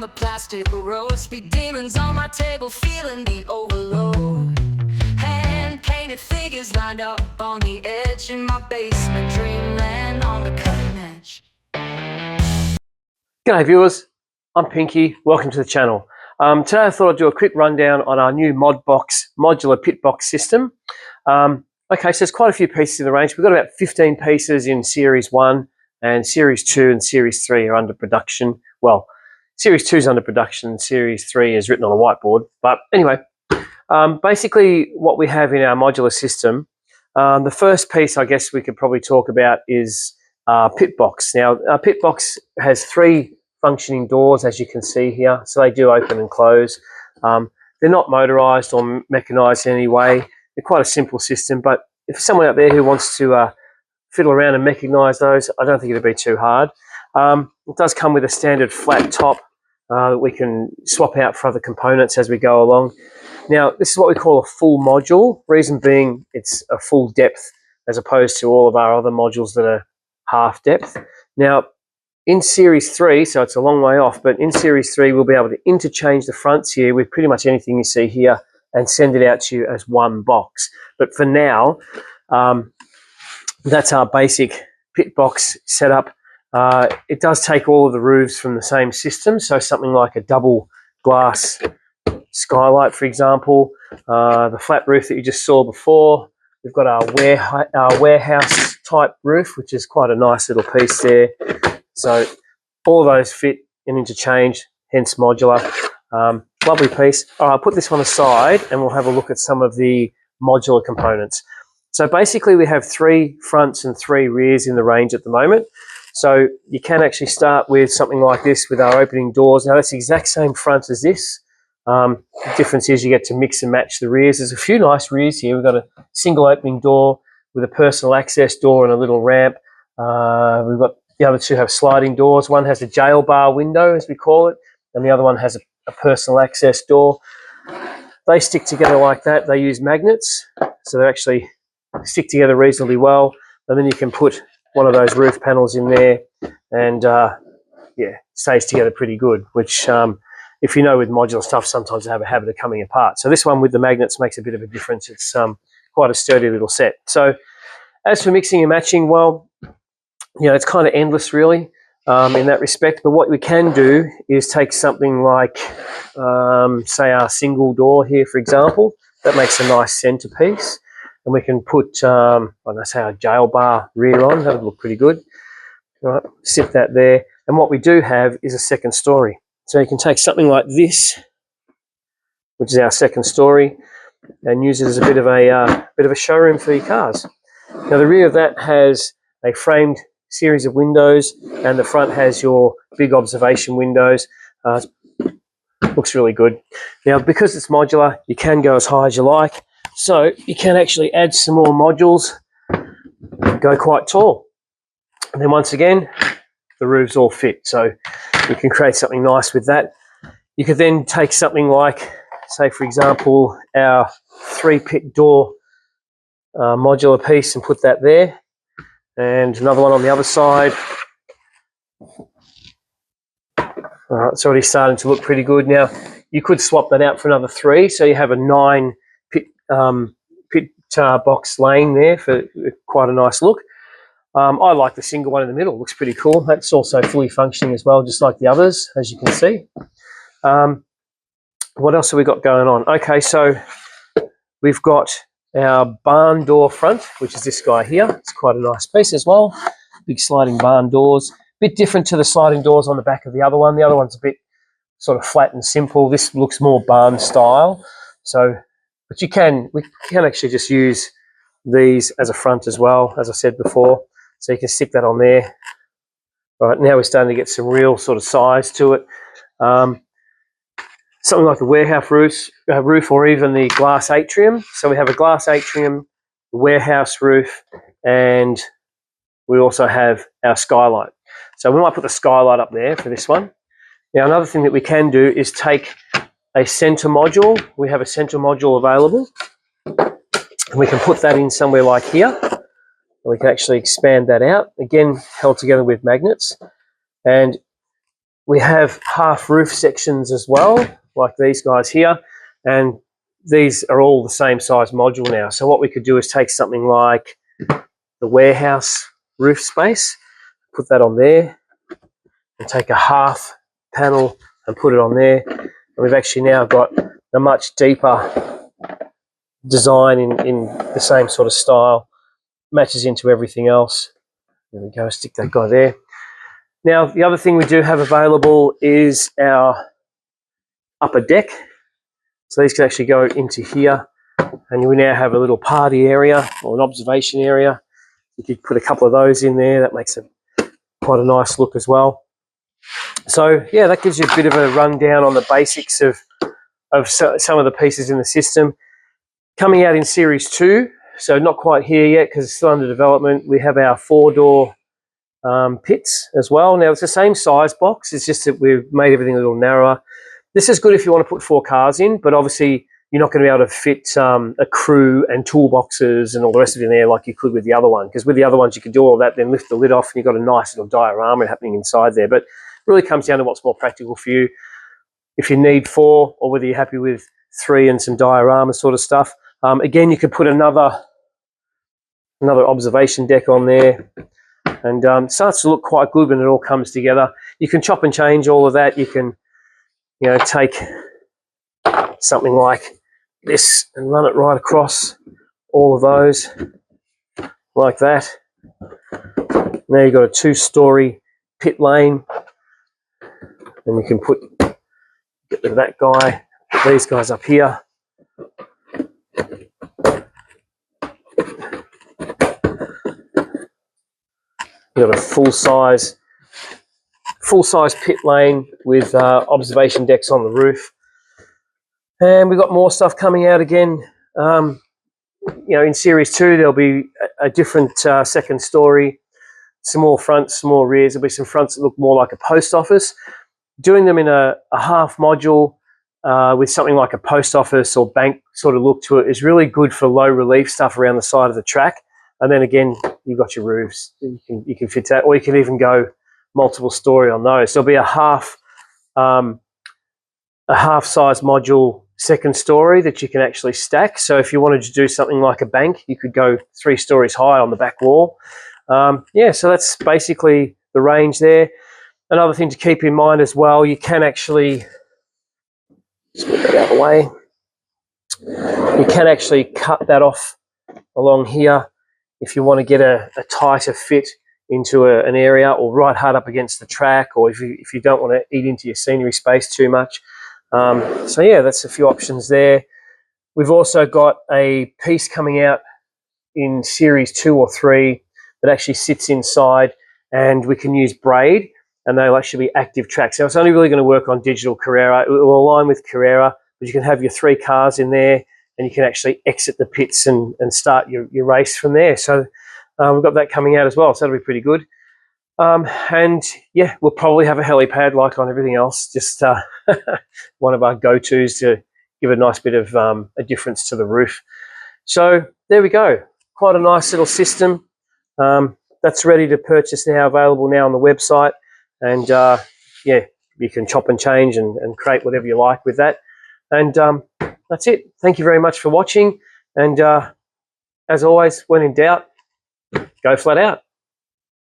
the plastic roast. Be demons on my table, feeling the overload. Hand-painted figures lined up on the edge. In my basement, dreamland on the cutting edge. G'day viewers, I'm Pinky, welcome to the channel. Today I thought I'd do a quick rundown on our new Modbox modular pit box system. Okay, so there's quite a few pieces in the range. We've got about 15 pieces in Series 1, and Series 2 and Series 3 are under production. Well, Series 2 is under production, Series 3 is written on a whiteboard. But anyway, basically what we have in our modular system, the first piece I guess we could probably talk about is pit box. Now, our pit box has 3 functioning doors, as you can see here, so they do open and close. They're not motorized or mechanized in any way. They're quite a simple system, but if someone out there who wants to fiddle around and mechanize those, I don't think it'll be too hard. It does come with a standard flat top that we can swap out for other components as we go along. Now, this is what we call a full module, reason being it's a full depth as opposed to all of our other modules that are half depth. Now, in Series 3, so it's a long way off, but in Series 3 we'll be able to interchange the fronts here with pretty much anything you see here and send it out to you as one box. But for now, that's our basic pit box setup. It does take all of the roofs from the same system, so something like a double glass skylight, for example, the flat roof that you just saw before. We've got our warehouse type roof, which is quite a nice little piece there. So all of those fit and interchange, hence modular. Lovely piece. All right, I'll put this one aside and we'll have a look at some of the modular components. So basically we have 3 fronts and 3 rears in the range at the moment. So you can actually start with something like this with our opening doors. Now that's the exact same front as this. The difference is you get to mix and match the rears. There's a few nice rears here. We've got a single opening door with a personal access door and a little ramp. We've got the other 2 have sliding doors. One has a jail bar window, as we call it, and the other one has a personal access door. They stick together like that. They use magnets, so they actually stick together reasonably well. And then you can put one of those roof panels in there and yeah, stays together pretty good, which if you know with modular stuff, sometimes they have a habit of coming apart. So this one with the magnets makes a bit of a difference. It's quite a sturdy little set. So as for mixing and matching, well, you know, it's kind of endless really in that respect. But what we can do is take something like, say, our single door here, for example. That makes a nice centerpiece. And we can put, say, our jail bar rear on. That would look pretty good. All right, sit that there. And what we do have is a second story. So you can take something like this, which is our second story, and use it as a bit of a showroom for your cars. Now the rear of that has a framed series of windows, and the front has your big observation windows. Looks really good. Now because it's modular, you can go as high as you like, so you can actually add some more modules, go quite tall. And then once again, the roofs all fit, so you can create something nice with that. You could then take something like, say for example, our 3-pit door modular piece and put that there, and another one on the other side. It's already starting to look pretty good. Now you could swap that out for another 3, so you have a 9-pit box lane there for quite a nice look. I like the single one in the middle. It looks pretty cool. That's also fully functioning as well, just like the others, as you can see. What else have we got going on? Okay, so we've got our barn door front, which is this guy here. It's quite a nice piece as well. Big sliding barn doors. Bit different to the sliding doors on the back of the other one. The other one's a bit sort of flat and simple. This looks more barn style. So, but we can actually just use these as a front as well, as I said before. So you can stick that on there. All right, now we're starting to get some real sort of size to it. Something like the warehouse roof or even the glass atrium. So we have a glass atrium, the warehouse roof, and we also have our skylight. So we might put the skylight up there for this one. Now another thing that we can do is take a center module. We have a center module available. And we can put that in somewhere like here. And we can actually expand that out, again held together with magnets. And we have half roof sections as well, like these guys here, and these are all the same size module now. So what we could do is take something like the warehouse roof space, put that on there, and take a half panel and put it on there. And we've actually now got a much deeper design in the same sort of style, matches into everything else. There we go, stick that guy there. Now, the other thing we do have available is our upper deck. So these can actually go into here, and we now have a little party area or an observation area. You could put a couple of those in there. That makes it quite a nice look as well. So yeah, that gives you a bit of a rundown on the basics of some of the pieces in the system. Coming out in Series 2, so not quite here yet because it's still under development, we have our 4-door pits as well. Now, it's the same size box, it's just that we've made everything a little narrower. This is good if you want to put 4 cars in, but obviously you're not going to be able to fit a crew and toolboxes and all the rest of it in there like you could with the other one, because with the other ones you can do all that, then lift the lid off and you've got a nice little diorama happening inside there. But it really comes down to what's more practical for you. If you need 4, or whether you're happy with 3 and some diorama sort of stuff. Again, you could put another observation deck on there, and it starts to look quite good when it all comes together. You can chop and change all of that. You can, take something like this and run it right across all of those like that. Now you've got a 2-story pit lane, and you can get rid of that guy, put these guys up here. You've got a full-size pit lane with observation decks on the roof. And we've got more stuff coming out again. In Series 2, there'll be a different second story, some more fronts, some more rears. There'll be some fronts that look more like a post office. Doing them in a half module with something like a post office or bank sort of look to it is really good for low relief stuff around the side of the track. And then again, you've got your roofs. You can fit that, or you can even go multiple story on those. There'll be a half size module second story that you can actually stack. So if you wanted to do something like a bank, you could go 3 stories high on the back wall. So that's basically the range there. Another thing to keep in mind as well, you can actually, just move that out of the way, you can actually cut that off along here if you want to get a tighter fit into an area, or right hard up against the track, or if you don't want to eat into your scenery space too much. So yeah, that's a few options there. We've also got a piece coming out in Series 2 or 3 that actually sits inside, and we can use braid, and they'll actually be active tracks. Now, it's only really going to work on digital Carrera. It will align with Carrera, but you can have your 3 cars in there, and you can actually exit the pits and start your race from there. So we've got that coming out as well, so that'll be pretty good. And yeah, we'll probably have a helipad like on everything else, just one of our go-tos to give a nice bit of a difference to the roof. So there we go, quite a nice little system. That's ready to purchase now, available now on the website. And yeah, you can chop and change and create whatever you like with that. And that's it. Thank you very much for watching. And as always, when in doubt, go flat out.